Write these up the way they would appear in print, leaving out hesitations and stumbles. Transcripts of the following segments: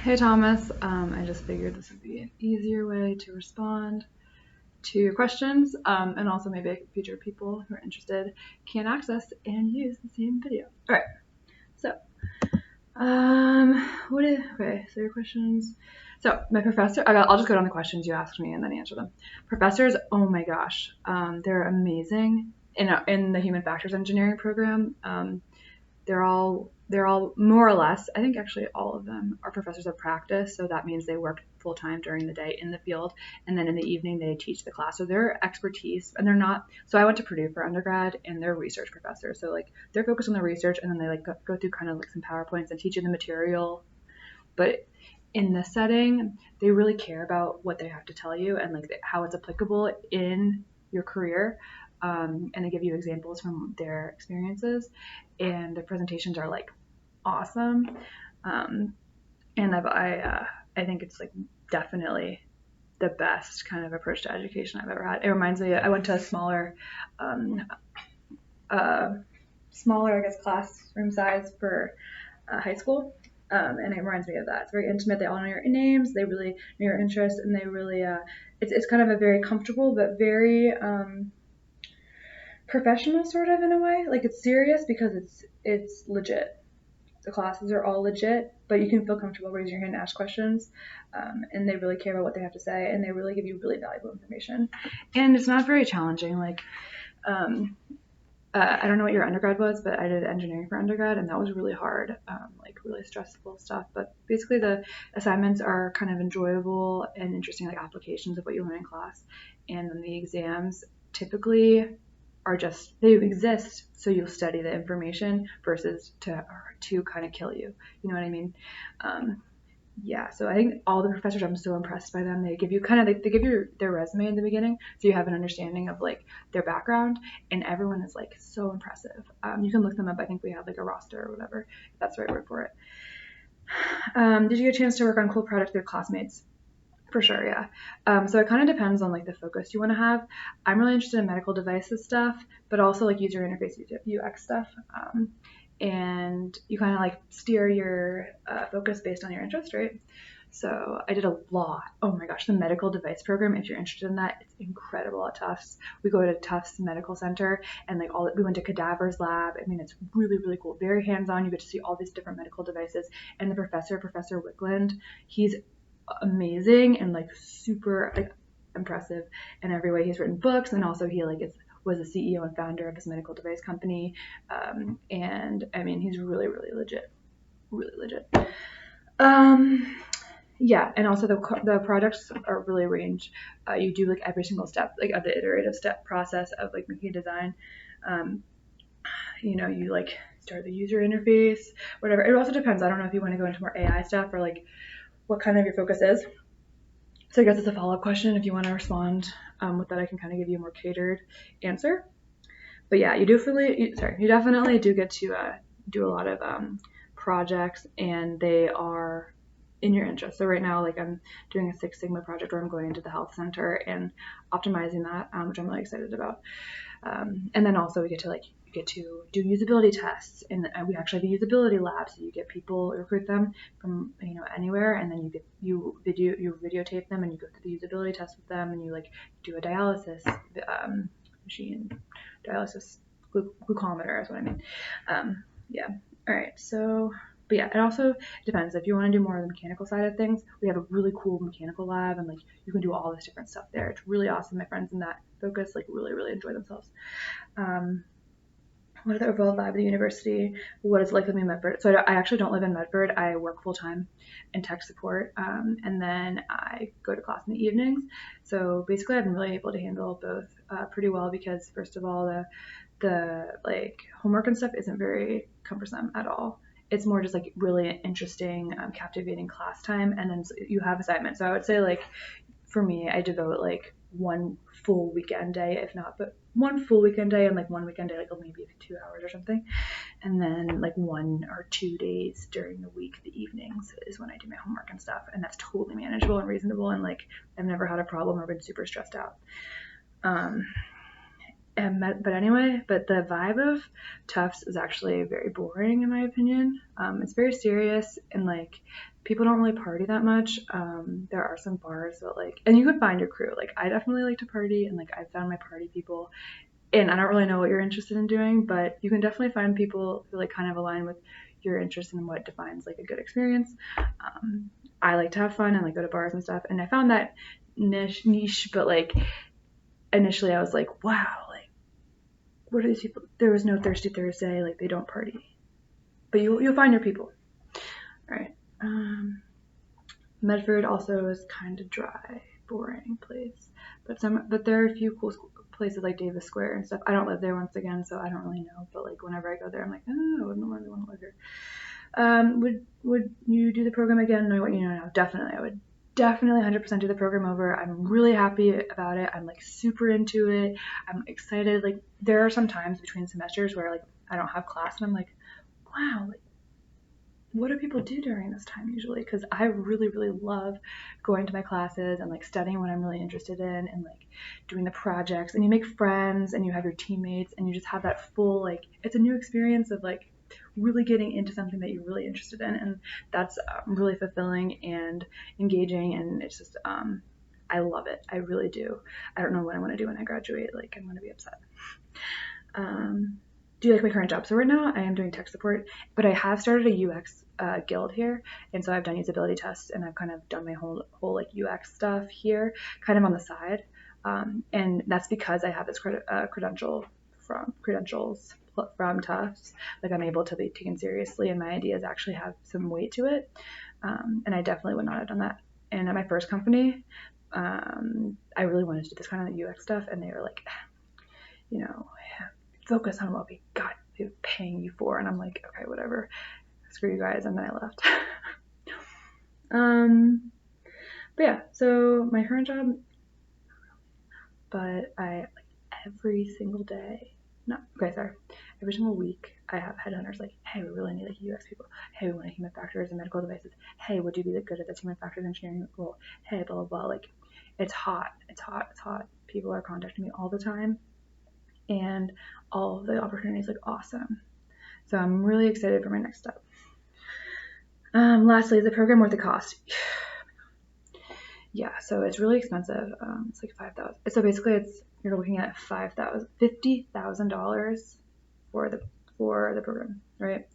Hey Thomas, I just figured this would be an easier way to respond to your questions, and also maybe future people who are interested can access and use the same video. All right, so okay? So your questions. So my professor, I'll just go down the questions you asked me and then answer them. Professors, oh my gosh, they're amazing in the human factors engineering program. They're all more or less, I think actually all of them are professors of practice, so that means they work full time during the day in the field, and then in the evening they teach the class. So their expertise, and they're not. So I went to Purdue for undergrad, and they're research professors. So like they're focused on the research, and then they like go through kind of like some PowerPoints and teach you the material. But in this setting, they really care about what they have to tell you and like how it's applicable in your career. And they give you examples from their experiences, and the presentations are like awesome. Um, and I think it's like definitely the best kind of approach to education I've ever had. It reminds me, I went to a um, uh, smaller, I guess, classroom size for high school. And it reminds me of that. It's very intimate. They all know your names. They really know your interests, and they really, it's kind of a very comfortable but very professional sort of in a way. Like it's serious because it's legit. The classes are all legit, but you can feel comfortable raising your hand and ask questions. And they really care about what they have to say, and they really give you really valuable information. And it's not very challenging. Like, I don't know what your undergrad was, but I did engineering for undergrad, and that was really hard, like really stressful stuff. But basically, the assignments are kind of enjoyable and interesting, like applications of what you learn in class. And then the exams typically are just they exist so you'll study the information versus to kind of kill you. You know what I mean? Um, yeah, so I think all the professors, I'm so impressed by them. They give you kind of they give you their resume in the beginning, so you have an understanding of like their background, and everyone is like so impressive. You can look them up. I think we have like a roster or whatever. If that's the right word for it. Did you get a chance to work on cool projects with your classmates? For sure, yeah. So it kind of depends on like the focus you want to have. I'm really interested in medical devices stuff, but also like user interface UX stuff. And you kind of like steer your focus based on your interest, right? So I did a lot. Oh my gosh, the medical device program. If you're interested in that, it's incredible at Tufts. We go to Tufts Medical Center, and like we went to cadavers lab. I mean, it's really really cool. Very hands on. You get to see all these different medical devices. And the Professor Wickland, he's amazing and like super like impressive in every way. He's written books, and also he like was the CEO and founder of this medical device company. And I mean, he's really really legit, really legit. Um, yeah, and also the products are really range. You do like every single step, like of the iterative step process of like making a design. Um, you like start the user interface, whatever. It also depends. I don't know if you want to go into more AI stuff or like what kind of your focus is. So I guess it's a follow-up question. If you want to respond with that, I can kind of give you a more catered answer. But yeah, you definitely do get to do a lot of projects, and they are in your interest. So right now, like I'm doing a Six Sigma project where I'm going into the health center and optimizing that, which I'm really excited about. And then also we get to do usability tests, and we actually have a usability lab. So you get people, recruit them from anywhere, and then you videotape them, and you go through the usability test with them, and you like do a dialysis machine, dialysis glucometer is what I mean. Yeah. All right. So, but yeah, it also depends. If you want to do more of the mechanical side of things, we have a really cool mechanical lab, and like you can do all this different stuff there. It's really awesome. My friends in that focus like really really enjoy themselves. Um, what are the overall vibe of the university? What is it like living in Medford? So I actually don't live in Medford. I work full time in tech support, and then I go to class in the evenings. So basically, I've been really able to handle both pretty well because first of all, the like homework and stuff isn't very cumbersome at all. It's more just like really interesting, captivating class time, and then you have assignments. So I would say like for me, I devote like one full weekend day, if not, but one full weekend day and like one weekend day, like maybe 2 hours or something. And then like 1 or 2 days during the week, the evenings is when I do my homework and stuff. And that's totally manageable and reasonable. And like I've never had a problem or been super stressed out. Um, but anyway, but the vibe of Tufts is actually very boring in my opinion. It's very serious and like people don't really party that much. There are some bars, but like, and you could find your crew. Like I definitely like to party, and like I found my party people. And I don't really know what you're interested in doing, but you can definitely find people who like kind of align with your interest in what defines like a good experience. I like to have fun and like go to bars and stuff, and I found that niche, but like initially I was like, wow, like what are these people? There was no Thirsty Thursday, like they don't party, but you'll find your people. All right. Medford also is kind of dry, boring place, but there are a few cool places like Davis Square and stuff. I don't live there once again, so I don't really know. But like whenever I go there, I'm like, oh, I wouldn't really want to live here. Would you do the program again? I want you to know now. Definitely, I would definitely 100% do the program over. I'm really happy about it. I'm like super into it. I'm excited. Like there are some times between semesters where like I don't have class and I'm like, wow, like what do people do during this time usually? Because I really, really love going to my classes and like studying what I'm really interested in and like doing the projects. And you make friends and you have your teammates and you just have that full like it's a new experience of like really getting into something that you're really interested in, and that's really fulfilling and engaging. And it's just I love it. I really do. I don't know what I want to do when I graduate. Like I'm going to be upset. Do you like my current job? So right now I am doing tech support, but I have started a UX guild here, and so I've done usability tests and I've kind of done my whole like UX stuff here, kind of on the side, and that's because I have this credentials from Tufts. Like I'm able to be taken seriously, and my ideas actually have some weight to it, and I definitely would not have done that. And at my first company, I really wanted to do this kind of UX stuff, and they were like, you know, focus on what we got paying you for. And I'm like, okay, whatever, screw you guys. And then I left. But yeah, so my current job, but I like every single day, no, okay, sorry, every single week I have headhunters like, hey, we really need like UX people. Hey, we want human factors and medical devices. Hey, would you be good at this human factors engineering role? Hey, blah, blah, blah. Like it's hot. People are contacting me all the time, and all of the opportunities look awesome. So I'm really excited for my next step. Lastly, is the program worth the cost? Yeah, so it's really expensive. It's like $5,000. So basically, you're looking at $50,000 for the program, right?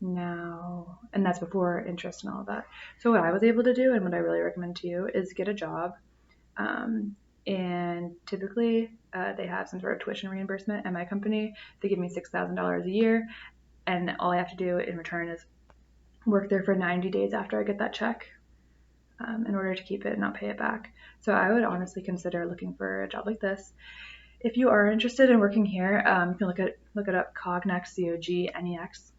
Now, and that's before interest and all of that. So what I was able to do, and what I really recommend to you, is get a job. And typically they have some sort of tuition reimbursement at my company. They give me $6,000 a year, and all I have to do in return is work there for 90 days after I get that check, in order to keep it and not pay it back. So I would honestly consider looking for a job like this. If you are interested in working here, you can look it up, Cognex, COGNEX,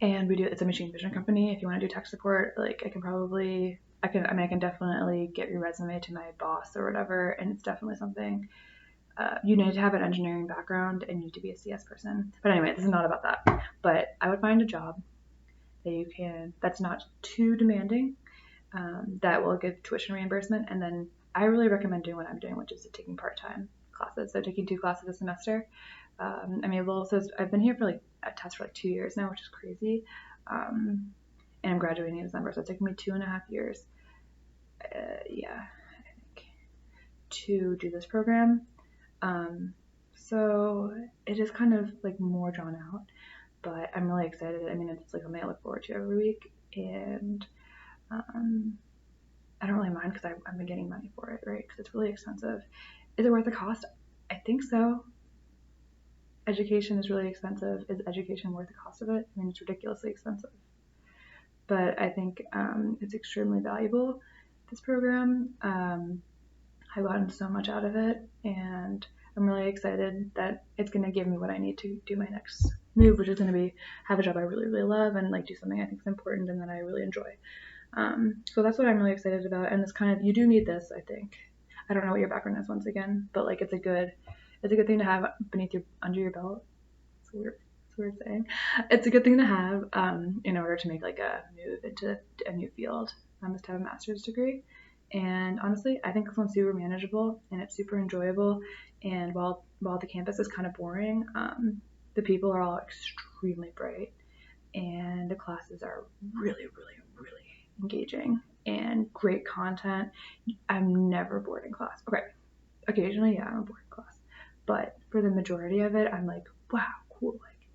and it's a machine vision company. If you want to do tech support, like I can definitely get your resume to my boss or whatever, and it's definitely something. You need to have an engineering background and you need to be a CS person. But anyway, this is not about that. But I would find a job that's not too demanding, that will give tuition reimbursement. And then I really recommend doing what I'm doing, which is taking part-time classes. So taking 2 classes a semester. I've been here for like a test for like 2 years now, which is crazy. And I'm graduating in December, so it's taken me 2.5 years. I think, to do this program. So it is kind of like more drawn out, but I'm really excited. I mean, it's like something I look forward to every week, and I don't really mind because I've been getting money for it, right? Because it's really expensive. Is it worth the cost? I think so. Education is really expensive. Is education worth the cost of it? I mean, it's ridiculously expensive. But I think it's extremely valuable, this program. I've gotten so much out of it, and I'm really excited that it's going to give me what I need to do my next move, which is going to be have a job I really, really love and like do something I think is important and that I really enjoy. So that's what I'm really excited about. And you do need this, I think. I don't know what your background is once again, but like it's a good thing to have under your belt. It's a weird saying. It's a good thing to have in order to make like a move into a new field. To have a master's degree. And honestly, I think this one's super manageable and it's super enjoyable, And while the campus is kind of boring, the people are all extremely bright, and the classes are really, really, really engaging and great content. I'm never bored in class. Okay, occasionally, yeah, I'm bored in class, but for the majority of it, I'm like, wow, cool. Like,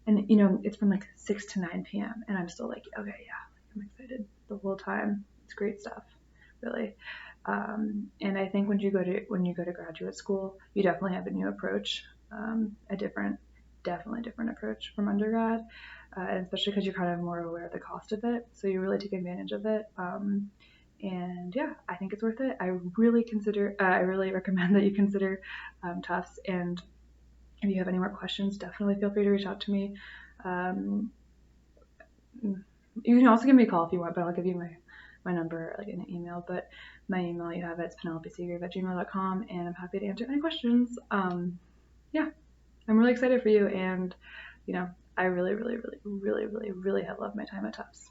and it's from like 6 to 9 p.m. and I'm still like, okay, yeah, I'm excited the whole time. It's great stuff, really. And I think when you go to graduate school, you definitely have a new approach, definitely different approach from undergrad, and especially because you're kind of more aware of the cost of it, so you really take advantage of it. And yeah, I think it's worth it. I really recommend that you consider Tufts. And if you have any more questions, definitely feel free to reach out to me. Um, you can also give me a call if you want, but I'll give you my number like in an email. But my email, you have it, it's penelopecgrave@gmail.com, and I'm happy to answer any questions. Yeah, I'm really excited for you, and I really, really, really, really, really, really have loved my time at Tufts.